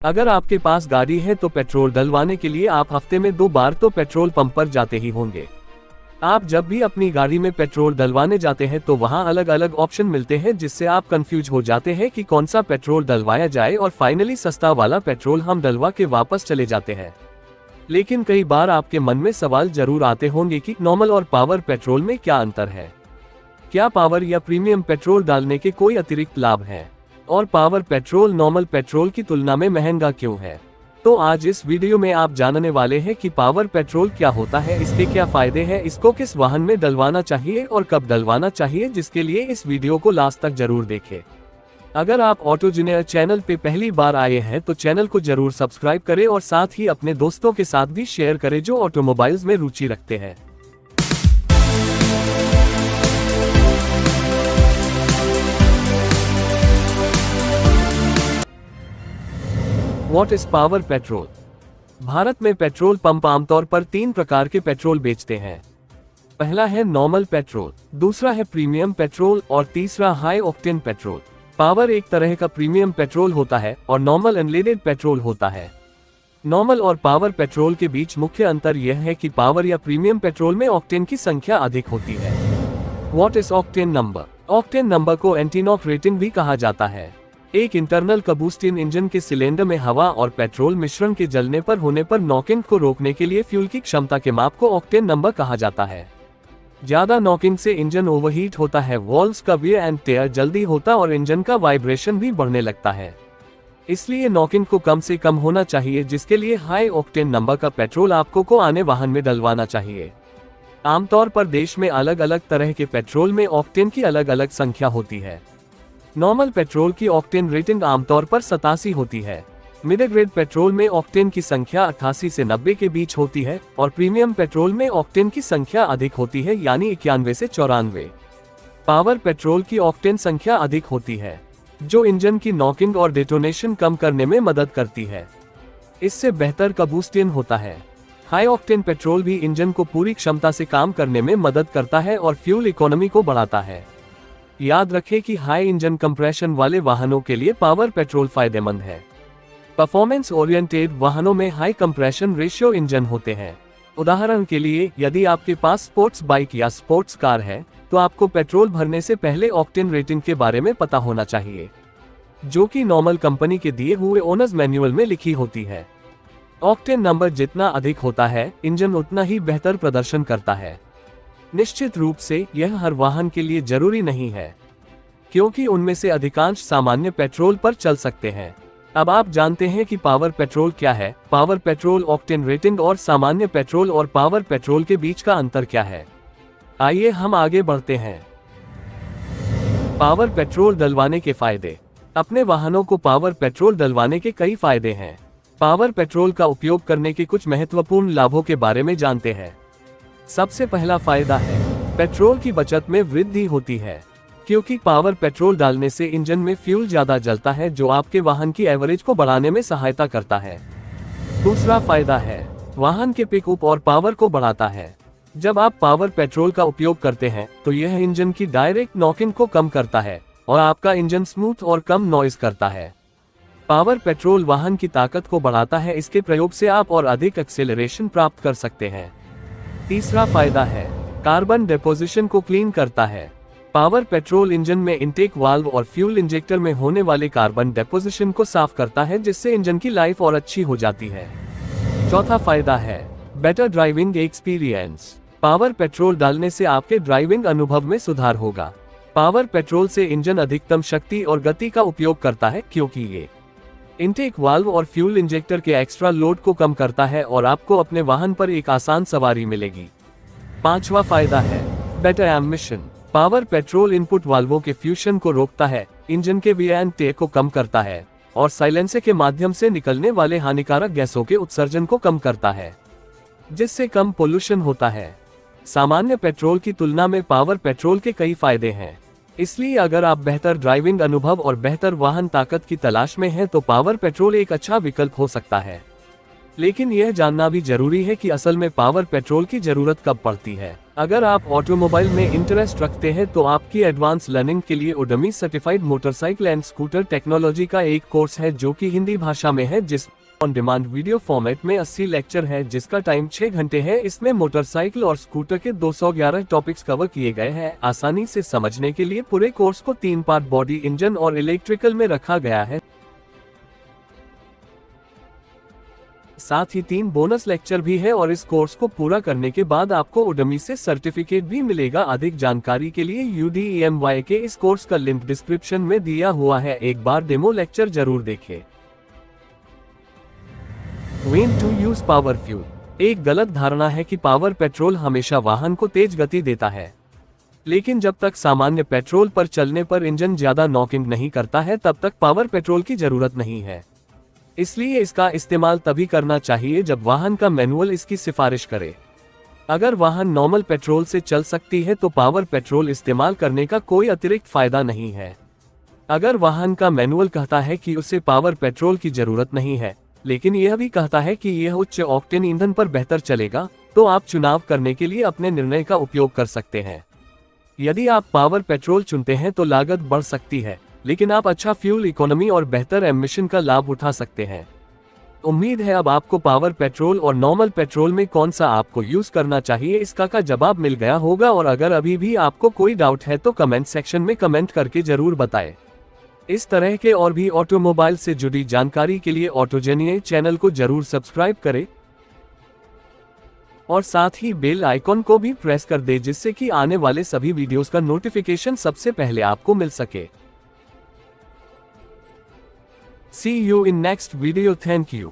अगर आपके पास गाड़ी है तो पेट्रोल डलवाने के लिए आप हफ्ते में 2 बार तो पेट्रोल पंप पर जाते ही होंगे। आप जब भी अपनी गाड़ी में पेट्रोल डलवाने जाते हैं तो वहां अलग अलग ऑप्शन मिलते हैं, जिससे आप कंफ्यूज हो जाते हैं कि कौन सा पेट्रोल डलवाया जाए और फाइनली सस्ता वाला पेट्रोल हम डलवा के वापस चले जाते हैं। लेकिन कई बार आपके मन में सवाल जरूर आते होंगे कि नॉर्मल और पावर पेट्रोल में क्या अंतर है, क्या पावर या प्रीमियम पेट्रोल डालने के कोई अतिरिक्त लाभ हैं, और पावर पेट्रोल नॉर्मल पेट्रोल की तुलना में महंगा क्यों है। तो आज इस वीडियो में आप जानने वाले हैं कि पावर पेट्रोल क्या होता है, इसके क्या फायदे हैं, इसको किस वाहन में डलवाना चाहिए और कब डलवाना चाहिए, जिसके लिए इस वीडियो को लास्ट तक जरूर देखें। अगर आप ऑटोजिनियर चैनल पे पहली बार आए हैं तो चैनल को जरूर सब्सक्राइब करें और साथ ही अपने दोस्तों के साथ भी शेयर करें जो ऑटोमोबाइल्स में रुचि रखते हैं। What is power petrol? Bharat में पेट्रोल पंप आमतौर पर 3 प्रकार के पेट्रोल बेचते हैं। पहला है नॉर्मल पेट्रोल, दूसरा है प्रीमियम पेट्रोल और तीसरा हाई ऑक्टेन पेट्रोल। पावर एक तरह का प्रीमियम पेट्रोल होता है और नॉर्मल अनलेडेड पेट्रोल होता है। नॉर्मल और पावर पेट्रोल के बीच मुख्य अंतर यह है कि पावर या प्रीमियम पेट्रोल में ऑक्टेन की संख्या अधिक होती है। What is octane number? Octane number को एंटीनॉक रेटिंग भी कहा जाता है। एक इंटरनल कबूस्टिन इंजन के सिलेंडर में हवा और पेट्रोल मिश्रण के जलने पर होने पर नॉकिंग को रोकने के लिए फ्यूल की क्षमता के माप को ऑक्टेन नंबर कहा जाता है। ज्यादा नॉकिंग से इंजन ओवरहीट होता है, वॉल्व्स का वियर एंड टेयर जल्दी होता और इंजन का वाइब्रेशन भी बढ़ने लगता है। इसलिए नॉकिंग को कम से कम होना चाहिए, जिसके लिए हाई ऑक्टेन नंबर का पेट्रोल आपको आने वाहन में डलवाना चाहिए। आमतौर पर देश में अलग अलग तरह के पेट्रोल में ऑक्टेन की अलग अलग संख्या होती है। नॉर्मल पेट्रोल की ऑक्टेन रेटिंग आमतौर पर 87 होती है। मिडिल ग्रेड पेट्रोल में ऑक्टेन की संख्या 88 से 90 के बीच होती है और प्रीमियम पेट्रोल में ऑक्टेन की संख्या अधिक होती है, यानी 91 से 94। पावर पेट्रोल की ऑक्टेन संख्या अधिक होती है, जो इंजन की नॉकिंग और डेटोनेशन कम करने में मदद करती है। इससे बेहतर कबूस्टिन होता है। हाई ऑक्टेन पेट्रोल भी इंजन को पूरी क्षमता से काम करने में मदद करता है और फ्यूल इकोनॉमी को बढ़ाता है। याद रखें कि हाई इंजन कंप्रेशन वाले वाहनों के लिए पावर पेट्रोल फायदेमंद है। परफॉर्मेंस ओरिएंटेड वाहनों में हाई कंप्रेशन रेशियो इंजन होते हैं। उदाहरण के लिए, यदि आपके पास स्पोर्ट्स बाइक या स्पोर्ट्स कार है तो आपको पेट्रोल भरने से पहले ऑक्टेन रेटिंग के बारे में पता होना चाहिए, जो कि नॉर्मल कंपनी के दिए हुए ओनर्स मैनुअल में लिखी होती है। ऑक्टेन नंबर जितना अधिक होता है, इंजन उतना ही बेहतर प्रदर्शन करता है। निश्चित रूप से यह हर वाहन के लिए जरूरी नहीं है, क्योंकि उनमें से अधिकांश सामान्य पेट्रोल पर चल सकते हैं। अब आप जानते हैं कि पावर पेट्रोल क्या है, पावर पेट्रोल ऑक्टेन रेटिंग और सामान्य पेट्रोल और पावर पेट्रोल के बीच का अंतर क्या है। आइए हम आगे बढ़ते हैं। पावर पेट्रोल डलवाने के फायदे। अपने वाहनों को पावर पेट्रोल डलवाने के कई फायदे हैं। पावर पेट्रोल का उपयोग करने के कुछ महत्वपूर्ण लाभों के बारे में जानते हैं। सबसे पहला फायदा है पेट्रोल की बचत में वृद्धि होती है, क्योंकि पावर पेट्रोल डालने से इंजन में फ्यूल ज्यादा जलता है, जो आपके वाहन की एवरेज को बढ़ाने में सहायता करता है। दूसरा फायदा है वाहन के पिकअप और पावर को बढ़ाता है। जब आप पावर पेट्रोल का उपयोग करते हैं तो यह इंजन की डायरेक्ट नॉकिंग को कम करता है और आपका इंजन स्मूथ और कम नॉइज करता है। पावर पेट्रोल वाहन की ताकत को बढ़ाता है, इसके प्रयोग से आप और अधिक एक्सेलरेशन प्राप्त कर सकते हैं। तीसरा फायदा है कार्बन डिपोजिशन को क्लीन करता है। पावर पेट्रोल इंजन में इंटेक वाल्व और फ्यूल इंजेक्टर में होने वाले कार्बन डिपोजिशन को साफ करता है, जिससे इंजन की लाइफ और अच्छी हो जाती है। चौथा फायदा है better driving experience. Power petrol डालने से आपके ड्राइविंग अनुभव में सुधार होगा। पावर पेट्रोल से इंजन अधिकतम शक्ति और गति का उपयोग करता है, क्योंकि ये इनटेक वाल्व और फ्यूल इंजेक्टर के एक्स्ट्रा लोड को कम करता है और आपको अपने वाहन पर एक आसान सवारी मिलेगी। पांचवा फायदा है better emission. Power petrol input वाल्वों के फ्यूशन को रोकता है, इंजन के वियर एंड टेयर को कम करता है और साइलेंसर के माध्यम से निकलने वाले हानिकारक गैसों के उत्सर्जन को कम करता है, जिससे कम पोल्यूशन होता है। सामान्य पेट्रोल की तुलना में पावर पेट्रोल के कई फायदे हैं, इसलिए अगर आप बेहतर ड्राइविंग अनुभव और बेहतर वाहन ताकत की तलाश में हैं तो पावर पेट्रोल एक अच्छा विकल्प हो सकता है। लेकिन यह जानना भी जरूरी है कि असल में पावर पेट्रोल की जरूरत कब पड़ती है। अगर आप ऑटोमोबाइल में इंटरेस्ट रखते हैं तो आपकी एडवांस लर्निंग के लिए Udemy certified motorcycle and scooter technology का एक कोर्स है जो कि हिंदी भाषा में है, जिस ऑन डिमांड वीडियो फॉर्मेट में 80 लेक्चर है जिसका टाइम 6 घंटे है। इसमें मोटरसाइकिल और स्कूटर के 211 टॉपिक्स कवर किए गए हैं। आसानी से समझने के लिए पूरे कोर्स को 3 पार्ट बॉडी, इंजन और इलेक्ट्रिकल में रखा गया है। साथ ही 3 बोनस लेक्चर भी है और इस कोर्स को पूरा करने के बाद आपको उडमी से सर्टिफिकेट भी मिलेगा। अधिक जानकारी के लिए UDEMY के इस कोर्स का लिंक डिस्क्रिप्शन में दिया हुआ है, एक बार डेमो लेक्चर जरूर देखें। When to use power fuel. एक गलत धारणा है कि पावर पेट्रोल हमेशा वाहन को तेज गति देता है, लेकिन जब तक सामान्य पेट्रोल पर चलने पर इंजन ज्यादा नॉकिंग नहीं करता है तब तक पावर पेट्रोल की जरूरत नहीं है। इसलिए इसका इस्तेमाल तभी करना चाहिए जब वाहन का मैनुअल इसकी सिफारिश करे। अगर वाहन नॉर्मल पेट्रोल से चल सकती है तो पावर पेट्रोल इस्तेमाल करने का कोई अतिरिक्त फायदा नहीं है। अगर वाहन का मैनुअल कहता है कि उसे पावर पेट्रोल की जरूरत नहीं है, लेकिन यह भी कहता है कि यह उच्च ऑक्टेन ईंधन पर बेहतर चलेगा, तो आप चुनाव करने के लिए अपने निर्णय का उपयोग कर सकते हैं। यदि आप पावर पेट्रोल चुनते हैं तो लागत बढ़ सकती है, लेकिन आप अच्छा फ्यूल इकोनॉमी और बेहतर एमिशन का लाभ उठा सकते हैं। उम्मीद है अब आपको पावर पेट्रोल और नॉर्मल पेट्रोल में कौन सा आपको यूज करना चाहिए इसका का जवाब मिल गया होगा। और अगर अभी भी आपको कोई डाउट है तो कमेंट सेक्शन में कमेंट करके जरूर बताएं। इस तरह के और भी ऑटोमोबाइल से जुड़ी जानकारी के लिए ऑटोजेनिए चैनल को जरूर सब्सक्राइब करें और साथ ही बेल आइकॉन को भी प्रेस कर दे, जिससे कि आने वाले सभी वीडियोस का नोटिफिकेशन सबसे पहले आपको मिल सके। See you in next video. Thank you.